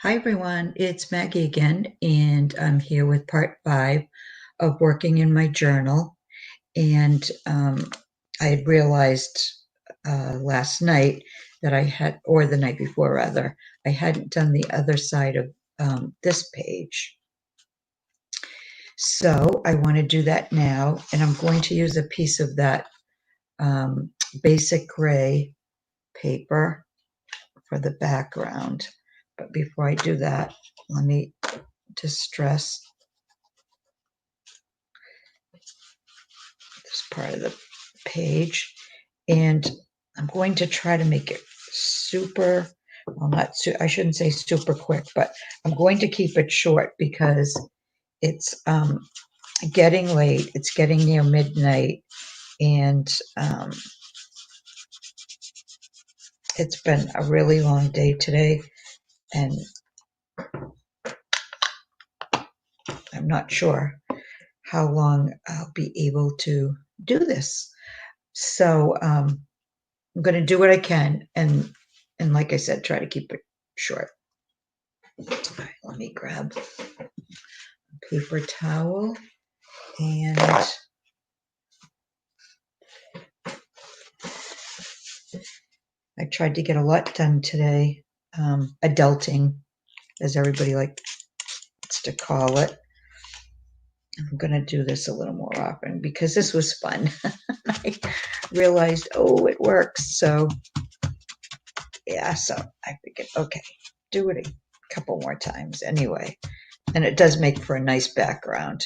Hi everyone, it's Maggie again, and I'm here with part 5 of working in my journal. And I had realized last night that or the night before rather, I hadn't done the other side of this page. So I want to do that now, and I'm going to use a piece of that basic gray paper for the background. But before I do that, let me distress this part of the page, and I'm going to try to make it super, well, I shouldn't say super quick, but I'm going to keep it short because it's getting late. It's getting near midnight, and it's been a really long day today, and I'm not sure how long I'll be able to do this. So I'm going to do what I can, and like I said, try to keep it short. All right, let me grab a paper towel, and I tried to get a lot done today. Adulting, as everybody likes to call it. I'm going to do this a little more often because this was fun. I realized, oh, it works. So yeah, so I figured, okay, do it a couple more times anyway. And it does make for a nice background.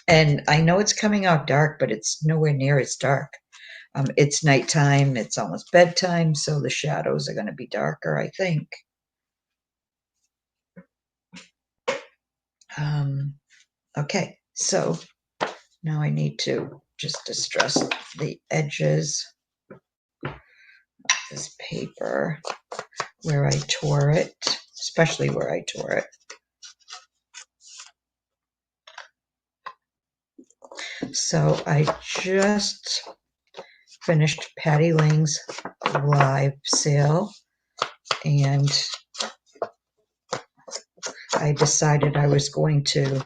And I know it's coming out dark, but it's nowhere near as dark. It's nighttime, it's almost bedtime, so the shadows are going to be darker, I think. Okay, so now I need to just distress the edges of this paper where I tore it, especially where I tore it. So I just finished Patty Lang's live sale, and I decided I was going to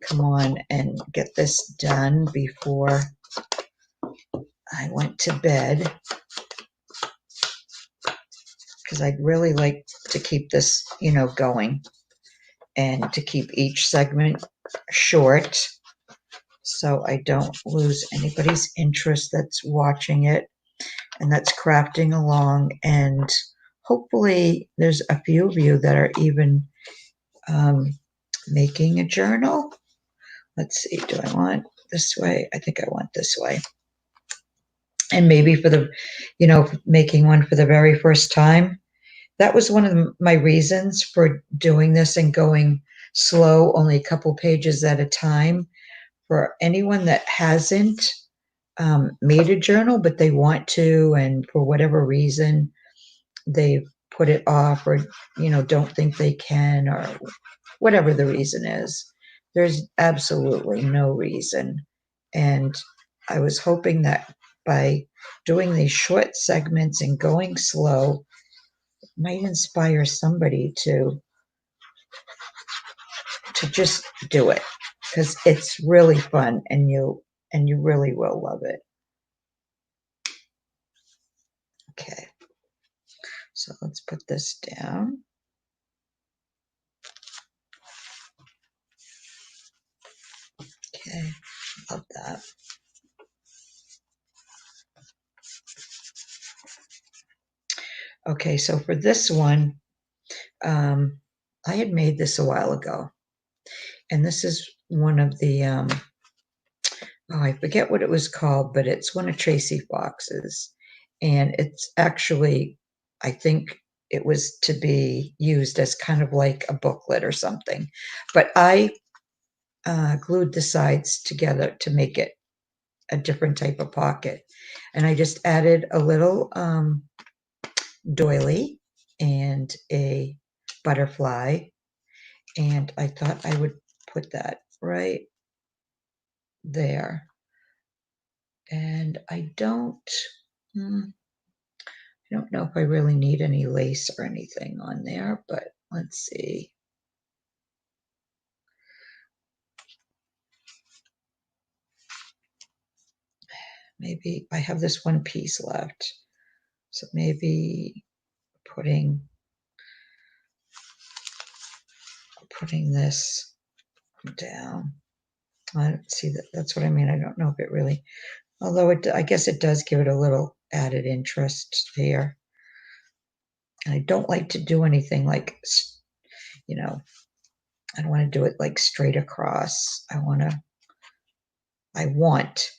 come on and get this done before I went to bed, because I'd really like to keep this, going, and to keep each segment short so I don't lose anybody's interest that's watching it and that's crafting along. And hopefully there's a few of you that are even making a journal. Let's see, do I want this way? I think I want this way. And maybe for the, making one for the very first time. That was one of my reasons for doing this and going slow, only a couple pages at a time. For anyone that hasn't made a journal, but they want to, and for whatever reason, they've put it off, or, don't think they can, or whatever the reason is. There's absolutely no reason. And I was hoping that by doing these short segments and going slow, it might inspire somebody to just do it, because it's really fun, and you really will love it. Okay, so let's put this down. Okay, love that. Okay, so for this one, I had made this a while ago, and this is one of the, I forget what it was called, but it's one of Tracy Fox's, and it's actually, I think it was to be used as kind of like a booklet or something, but I glued the sides together to make it a different type of pocket, and I just added a little doily and a butterfly, and I thought I would put that right there. And I don't I don't know if I really need any lace or anything on there, but let's see. Maybe I have this one piece left. So maybe putting this down. I don't see that. That's what I mean. I don't know if it really, although I guess it does give it a little added interest here. And I don't like to do anything like, you know, I don't want to do it like straight across. I want to I want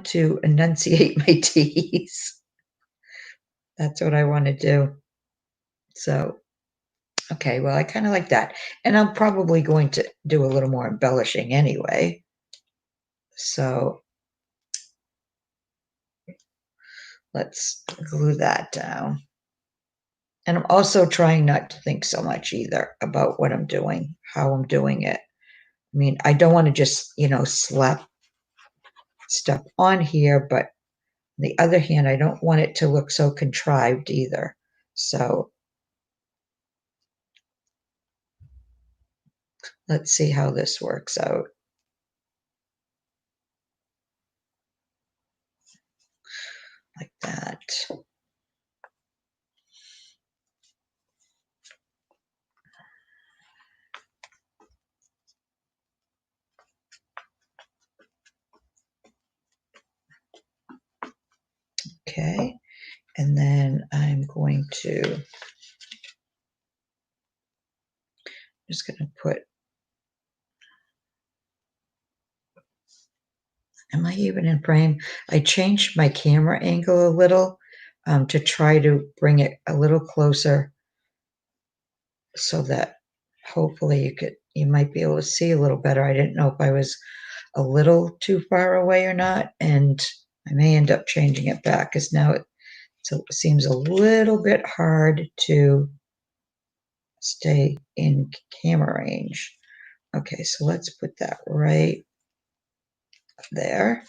to enunciate my T's. That's what I want to do. So, okay, well, I kind of like that. And I'm probably going to do a little more embellishing anyway. So let's glue that down. And I'm also trying not to think so much either about what I'm doing, how I'm doing it. I mean, I don't want to just, slap stuff on here, but on the other hand, I don't want it to look so contrived either. So let's see how this works out. Like that. Okay, and then I'm just going to put, am I even in frame? I changed my camera angle a little to try to bring it a little closer so that hopefully you might be able to see a little better. I didn't know if I was a little too far away or not, and I may end up changing it back because now it seems a little bit hard to stay in camera range. Okay, so let's put that right there.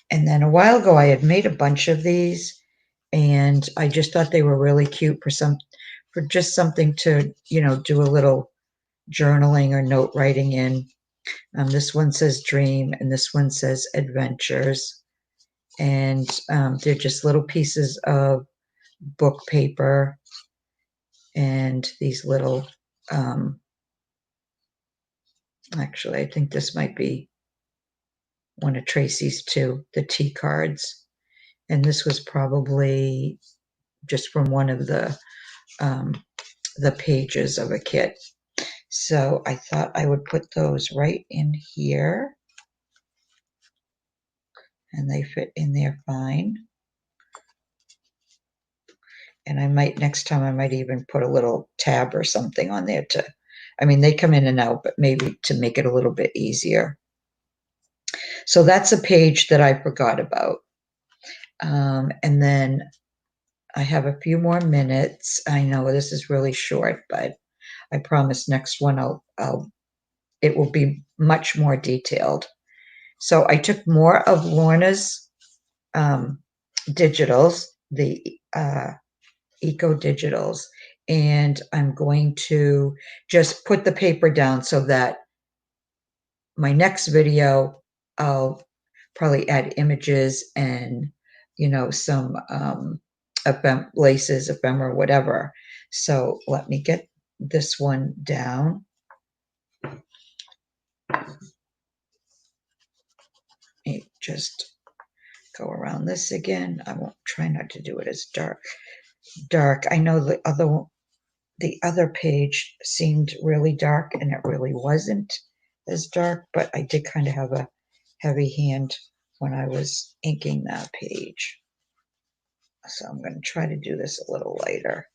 And then a while ago, I had made a bunch of these, and I just thought they were really cute for just something to, do a little journaling or note writing in. This one says dream, and this one says adventures. And they're just little pieces of book paper and these little, actually, I think this might be one of Tracy's too, the tea cards. And this was probably just from one of the pages of a kit. So I thought I would put those right in here, and they fit in there fine. And next time I might even put a little tab or something on there they come in and out, but maybe to make it a little bit easier. So that's a page that I forgot about. And then I have a few more minutes. I know this is really short, but I promise next one it will be much more detailed. So I took more of Lorna's digitals, the eco digitals, and I'm going to just put the paper down so that my next video, I'll probably add images and, some laces, ephemera, whatever. So let me get this one down. Just go around this again. I won't try not to do it as dark. I know the other page seemed really dark, and it really wasn't as dark, but I did kind of have a heavy hand when I was inking that page. So I'm going to try to do this a little lighter.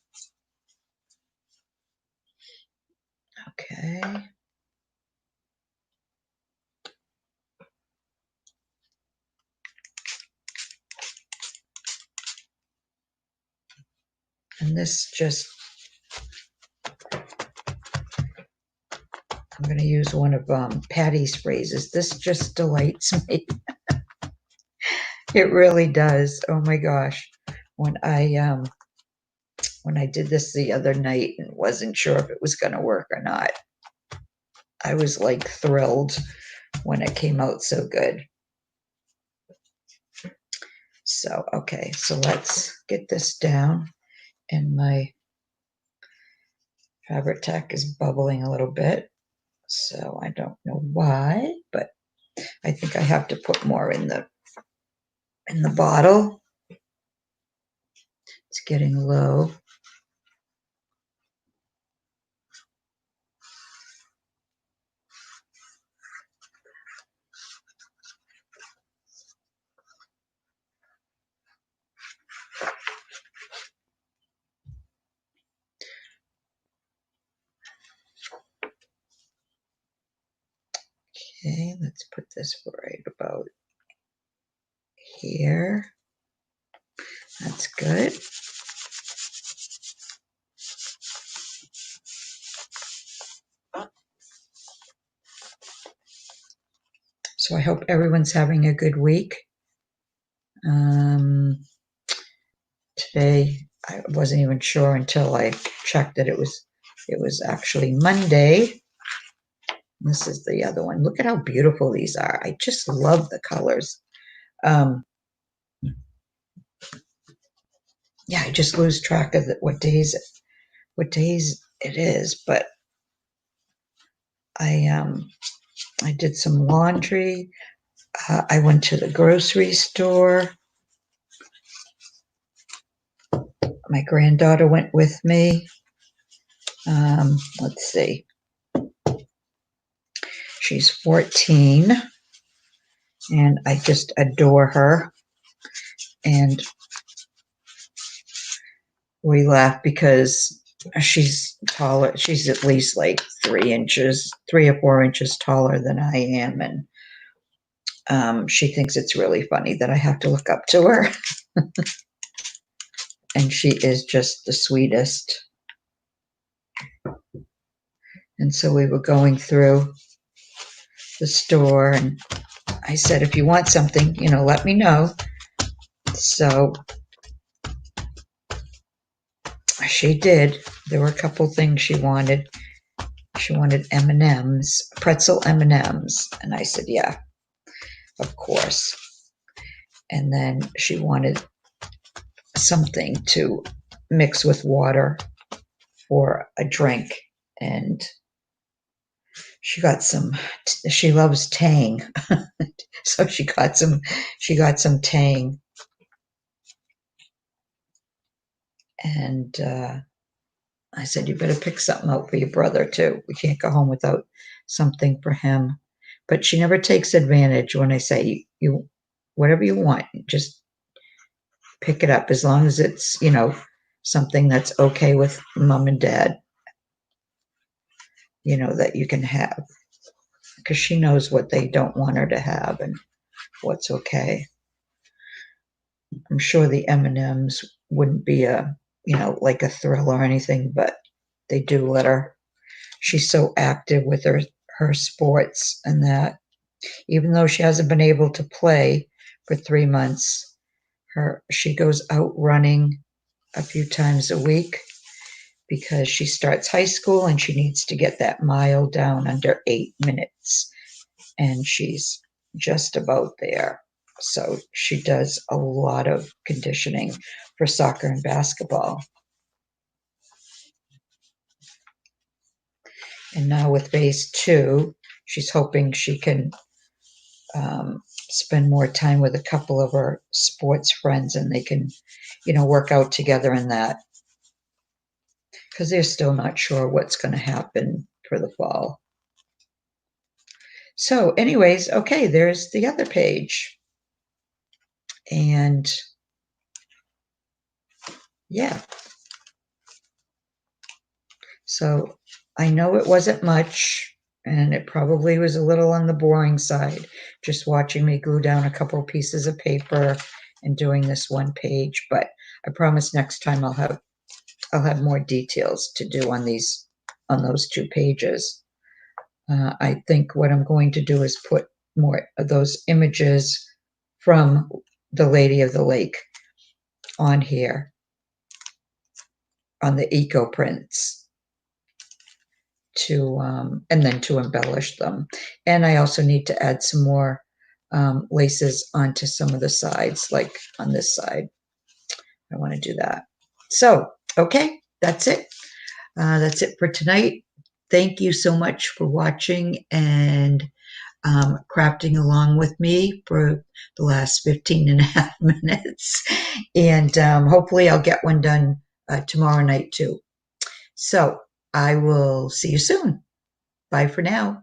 Okay. And this just I'm going to use one of Patty's phrases. This just delights me. It really does. Oh my gosh. When I did this the other night and wasn't sure if it was going to work or not, I was like thrilled when it came out so good. So, okay, so let's get this down, and my fabric tack is bubbling a little bit. So I don't know why, but I think I have to put more in the bottle. It's getting low. Okay, let's put this right about here. That's good. So I hope everyone's having a good week. Today I wasn't even sure until I checked that it was actually Monday. This is the other one. Look at how beautiful these are. I just love the colors. Yeah, I just lose track of what days it is, but I did some laundry. I went to the grocery store. My granddaughter went with me. Let's see. She's 14, and I just adore her. And we laugh because she's taller. She's at least like 3 or 4 inches taller than I am. And she thinks it's really funny that I have to look up to her. And she is just the sweetest. And so we were going through the store, and I said, if you want something, let me know. So she did. There were a couple things she wanted. She wanted M&Ms, pretzel M&Ms. And I said, yeah, of course. And then she wanted something to mix with water for a drink. And she loves Tang. So she got some Tang. And I said, you better pick something out for your brother too. We can't go home without something for him. But she never takes advantage when I say, you whatever you want, just pick it up, as long as it's, something that's okay with mom and dad, that you can have, because she knows what they don't want her to have and what's okay. I'm sure the M&Ms wouldn't be like a thrill or anything, but they do let her. She's so active with her sports, and that even though she hasn't been able to play for 3 months, she goes out running a few times a week, because she starts high school and she needs to get that mile down under 8 minutes, and she's just about there. So she does a lot of conditioning for soccer and basketball. And now with phase 2, she's hoping she can spend more time with a couple of her sports friends, and they can, work out together in that, because they're still not sure what's going to happen for the fall. So anyways, okay, there's the other page. And yeah. So I know it wasn't much, and it probably was a little on the boring side, just watching me glue down a couple of pieces of paper and doing this one page. But I promise next time I'll have more details to do on those 2 pages. I think what I'm going to do is put more of those images from the Lady of the Lake on here, on the eco prints, to and then to embellish them. And I also need to add some more laces onto some of the sides, like on this side. I want to do that. So, okay, that's it. That's it for tonight. Thank you so much for watching and crafting along with me for the last 15 and a half minutes. And hopefully I'll get one done tomorrow night too. So I will see you soon. Bye for now.